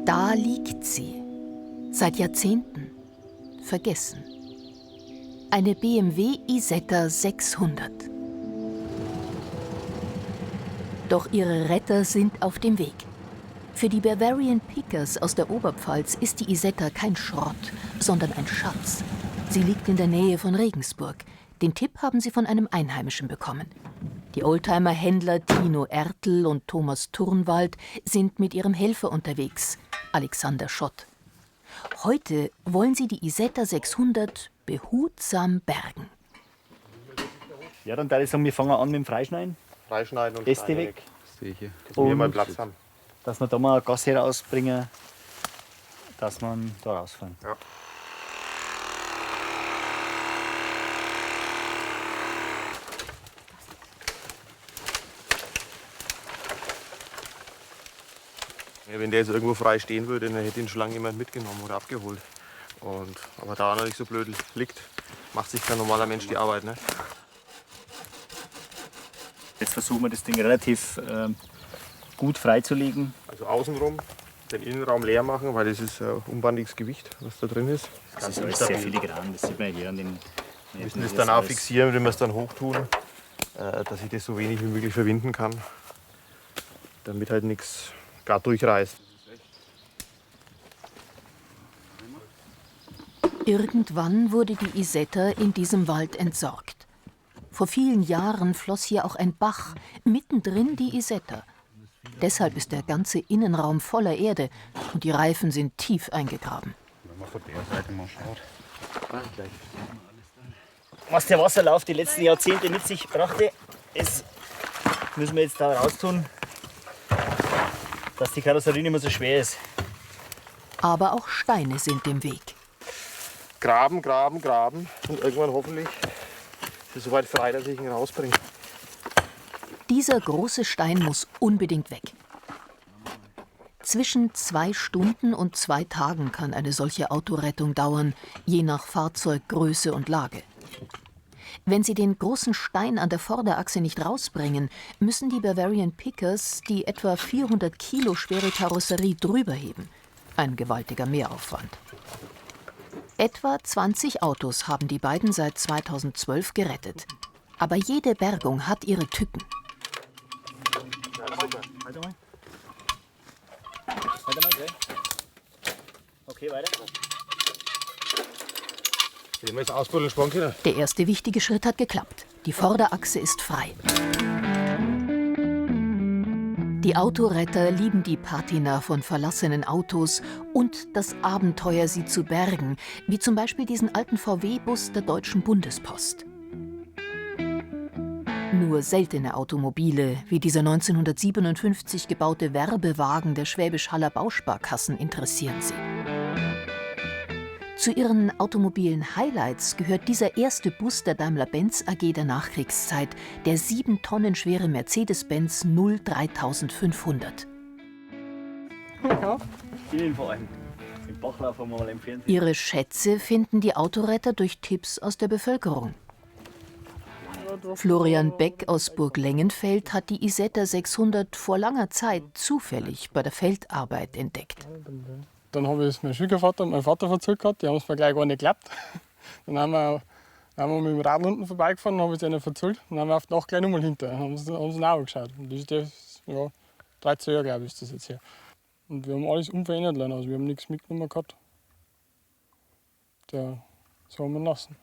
Da liegt sie, seit Jahrzehnten, vergessen. Eine BMW Isetta 600. Doch ihre Retter sind auf dem Weg. Für die Bavarian Pickers aus der Oberpfalz ist die Isetta kein Schrott, sondern ein Schatz. Sie liegt in der Nähe von Regensburg. Den Tipp haben sie von einem Einheimischen bekommen. Die Oldtimer-Händler Tino Ertl und Thomas Turnwald sind mit ihrem Helfer unterwegs, Alexander Schott. Heute wollen sie die Isetta 600 behutsam bergen. Ja, dann würde ich sagen, wir fangen an mit dem Freischneiden. Freischneiden und Äste Steine weg. Das sehe ich hier. Dass wir mal Platz haben. Dass wir da mal Gas herausbringen, dass man da rausfahren. Ja. Ja, wenn der jetzt irgendwo frei stehen würde, dann hätte ihn schon lange jemand mitgenommen oder abgeholt. Aber da er noch nicht so blöd liegt, macht sich kein normaler Mensch die Arbeit. Ne? Jetzt versuchen wir das Ding relativ gut freizulegen. Also außenrum den Innenraum leer machen, weil das ist unbandiges Gewicht, was da drin ist. Das ist alles sehr filigran, das sieht man hier an den. Wir müssen das dann auch fixieren, wenn wir es dann hochtun, dass ich das so wenig wie möglich verwinden kann, damit halt nichts gar durchreißt. Irgendwann wurde die Isetta in diesem Wald entsorgt. Vor vielen Jahren floss hier auch ein Bach, mittendrin die Isetta. Deshalb ist der ganze Innenraum voller Erde und die Reifen sind tief eingegraben. Wenn man von der Seite mal schaut. Was der Wasserlauf die letzten Jahrzehnte mit sich brachte, das müssen wir jetzt da raustun, dass die Karosserie nicht mehr so schwer ist. Aber auch Steine sind im Weg. Graben, graben, graben und irgendwann hoffentlich ist es soweit frei, dass ich ihn rausbringe. Dieser große Stein muss unbedingt weg. Zwischen 2 Stunden und 2 Tagen kann eine solche Autorettung dauern, je nach Fahrzeuggröße und Lage. Wenn sie den großen Stein an der Vorderachse nicht rausbringen, müssen die Bavarian Pickers die etwa 400 Kilo schwere Karosserie drüber heben. Ein gewaltiger Mehraufwand. Etwa 20 Autos haben die beiden seit 2012 gerettet. Aber jede Bergung hat ihre Tücken. Weiter mal. Weiter mal, gell? Okay, weiter. Wenn wir jetzt ausbuddeln, spannen können. Der erste wichtige Schritt hat geklappt. Die Vorderachse ist frei. Die Autoretter lieben die Patina von verlassenen Autos und das Abenteuer, sie zu bergen, wie zum Beispiel diesen alten VW-Bus der Deutschen Bundespost. Nur seltene Automobile, wie dieser 1957 gebaute Werbewagen der Schwäbisch-Haller Bausparkassen, interessieren sie. Zu ihren automobilen Highlights gehört dieser erste Bus der Daimler-Benz AG der Nachkriegszeit, der 7 Tonnen schwere Mercedes-Benz 03500. Ja, vielen vor allem. Den Bachlauf haben wir mal im Fernsehen. Ihre Schätze finden die Autoretter durch Tipps aus der Bevölkerung. Florian Beck aus Burg Lengenfeld hat die Isetta 600 vor langer Zeit zufällig bei der Feldarbeit entdeckt. Dann habe ich es meinem Schwiegervater und meinem Vater erzählt gehabt, die haben es mir gleich gar nicht geglaubt. Dann haben wir mit dem Radl unten vorbeigefahren, habe ich es ihnen erzählt. Dann haben wir auf die Nacht gleich nochmal hinter, haben sie nachgeschaut. Und das ist ja, 13 Jahre, glaube ich, ist das jetzt her. Und wir haben alles unverändert lassen, also wir haben nichts mitgenommen gehabt. So haben wir lassen.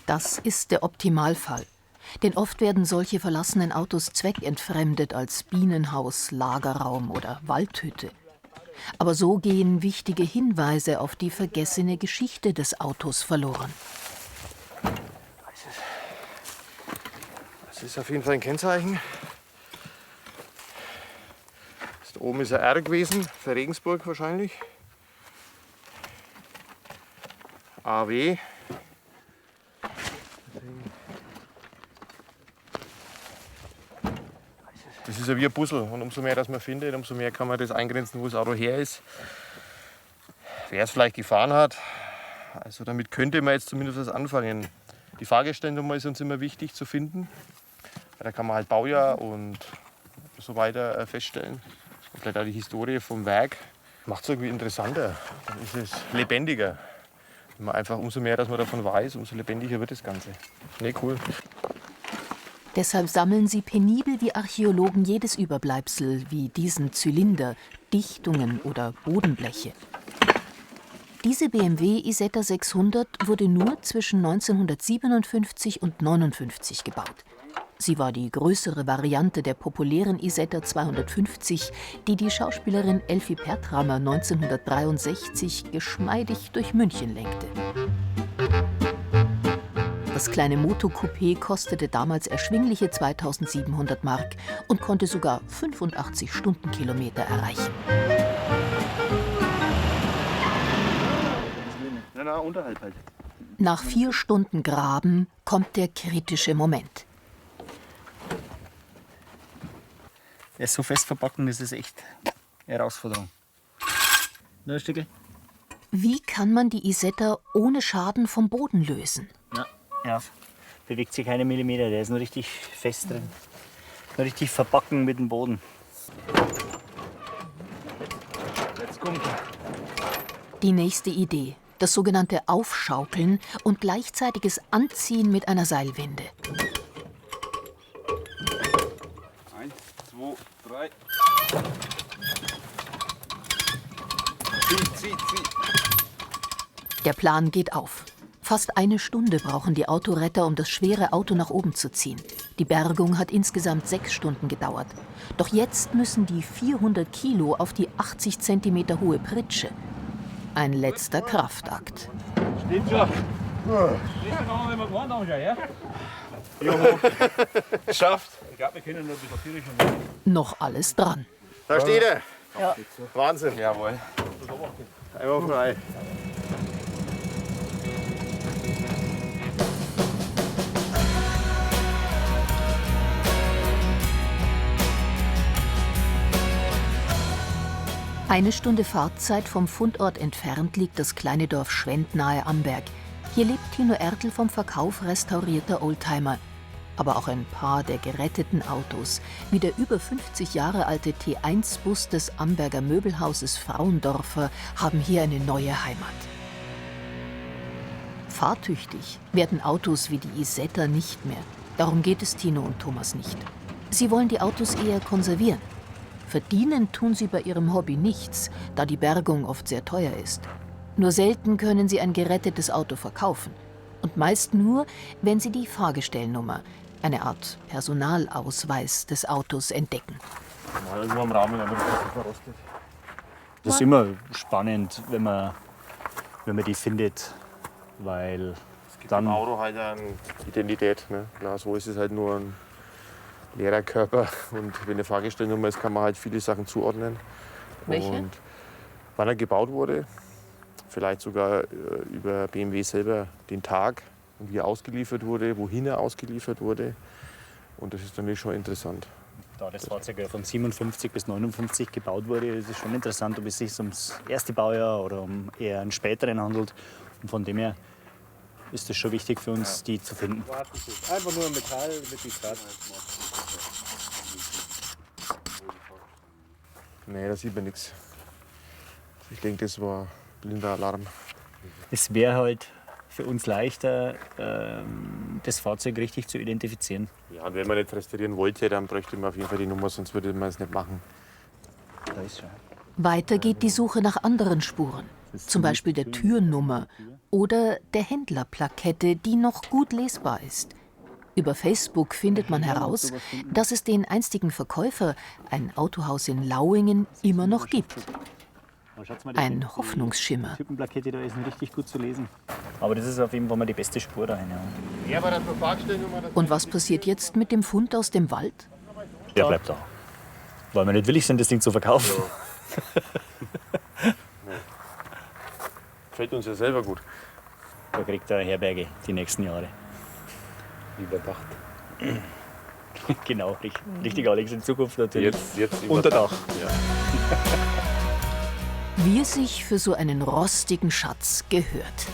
Das ist der Optimalfall. Denn oft werden solche verlassenen Autos zweckentfremdet als Bienenhaus, Lagerraum oder Waldhütte. Aber so gehen wichtige Hinweise auf die vergessene Geschichte des Autos verloren. Das ist auf jeden Fall ein Kennzeichen. Da oben ist ein R gewesen, für Regensburg wahrscheinlich. AW. Das ist ja wie ein Puzzle und umso mehr das man findet, umso mehr kann man das eingrenzen, wo das Auto her ist. Wer es vielleicht gefahren hat, also damit könnte man jetzt zumindest was anfangen. Die Fahrgestellnummer ist uns immer wichtig zu finden. Da kann man halt Baujahr und so weiter feststellen. vielleicht auch die Historie vom Werk, macht es irgendwie interessanter. Dann ist es lebendiger. Wenn man einfach, umso mehr, dass man davon weiß, umso lebendiger wird das Ganze. Nee, cool. Deshalb sammeln sie penibel wie Archäologen jedes Überbleibsel, wie diesen Zylinder, Dichtungen oder Bodenbleche. Diese BMW Isetta 600 wurde nur zwischen 1957 und 1959 gebaut. Sie war die größere Variante der populären Isetta 250, die Schauspielerin Elfie Pertrammer 1963 geschmeidig durch München lenkte. Das kleine Moto-Coupé kostete damals erschwingliche 2.700 Mark und konnte sogar 85 Stundenkilometer erreichen. Na, unterhalb halt. Nach 4 Stunden Graben kommt der kritische Moment. Er ist so fest verbacken, das ist echt eine Herausforderung. Nur ein Stückchen. Wie kann man die Isetta ohne Schaden vom Boden lösen? Ja, bewegt sich keine Millimeter, der ist nur richtig fest drin. Nur richtig verbacken mit dem Boden. Jetzt kommt er. Die nächste Idee, das sogenannte Aufschaukeln und gleichzeitiges Anziehen mit einer Seilwinde. 1, 2, 3. Zieh. Der Plan geht auf. Fast 1 Stunde brauchen die Autoretter, um das schwere Auto nach oben zu ziehen. Die Bergung hat insgesamt 6 Stunden gedauert. Doch jetzt müssen die 400 Kilo auf die 80 Zentimeter hohe Pritsche. Ein letzter Kraftakt. Steht schon. Geschafft. Ich glaube, wir können noch ein bisschen Führerschein machen. Noch alles dran. Da steht er. Ja. Wahnsinn. Jawohl. Einmal frei. Eine Stunde Fahrzeit vom Fundort entfernt liegt das kleine Dorf Schwendt nahe Amberg. Hier lebt Tino Ertl vom Verkauf restaurierter Oldtimer. Aber auch ein paar der geretteten Autos, wie der über 50 Jahre alte T1-Bus des Amberger Möbelhauses Frauendorfer, haben hier eine neue Heimat. Fahrtüchtig werden Autos wie die Isetta nicht mehr. Darum geht es Tino und Thomas nicht. Sie wollen die Autos eher konservieren. Verdienen tun sie bei ihrem Hobby nichts, da die Bergung oft sehr teuer ist. Nur selten können sie ein gerettetes Auto verkaufen. Und meist nur, wenn sie die Fahrgestellnummer, eine Art Personalausweis des Autos, entdecken. Mal irgendwo am Rahmen, aber das ist verrostet. Das ist immer spannend, wenn man die findet, weil Es gibt dann im Auto halt eine Identität. Ne? Klar, so ist es halt nur ein leerer Körper. Und wenn eine Fahrgestellnummer ist, kann man halt viele Sachen zuordnen. Welche? Und wann er gebaut wurde, vielleicht sogar über BMW selber den Tag und wie er ausgeliefert wurde, wohin er ausgeliefert wurde. Und das ist natürlich schon interessant. da das Fahrzeug ja von 57 bis 59 gebaut wurde, ist es schon interessant, ob es sich ums erste Baujahr oder um eher einen späteren handelt. Und von dem her ist es schon wichtig für uns, die zu finden. Einfach nur Metall mit die Draht. Nee, da sieht man nichts. Ich denke, das war blinder Alarm. Es wäre halt für uns leichter, das Fahrzeug richtig zu identifizieren. Ja, und wenn man nicht restaurieren wollte, dann bräuchte man auf jeden Fall die Nummer, sonst würde man es nicht machen. Da ist schon. Weiter geht die Suche nach anderen Spuren, zum Beispiel der Türnummer oder der Händlerplakette, die noch gut lesbar ist. Über Facebook findet man heraus, dass es den einstigen Verkäufer, ein Autohaus in Lauingen, immer noch gibt. Ein Hoffnungsschimmer. Die Typenplakette da ist nicht richtig gut zu lesen. Aber das ist auf jeden Fall mal die beste Spur dahin. Ja. Ja, aber das Fahrgestellnummer, Und was passiert jetzt mit dem Fund aus dem Wald? Der bleibt da. Weil wir nicht willig sind, das Ding zu verkaufen. Fällt uns ja selber gut. Da kriegt er Herberge die nächsten Jahre. Überdacht. Genau, richtig, Alex, in Zukunft natürlich. Jetzt Unter Dach. Ja. Wie es sich für so einen rostigen Schatz gehört.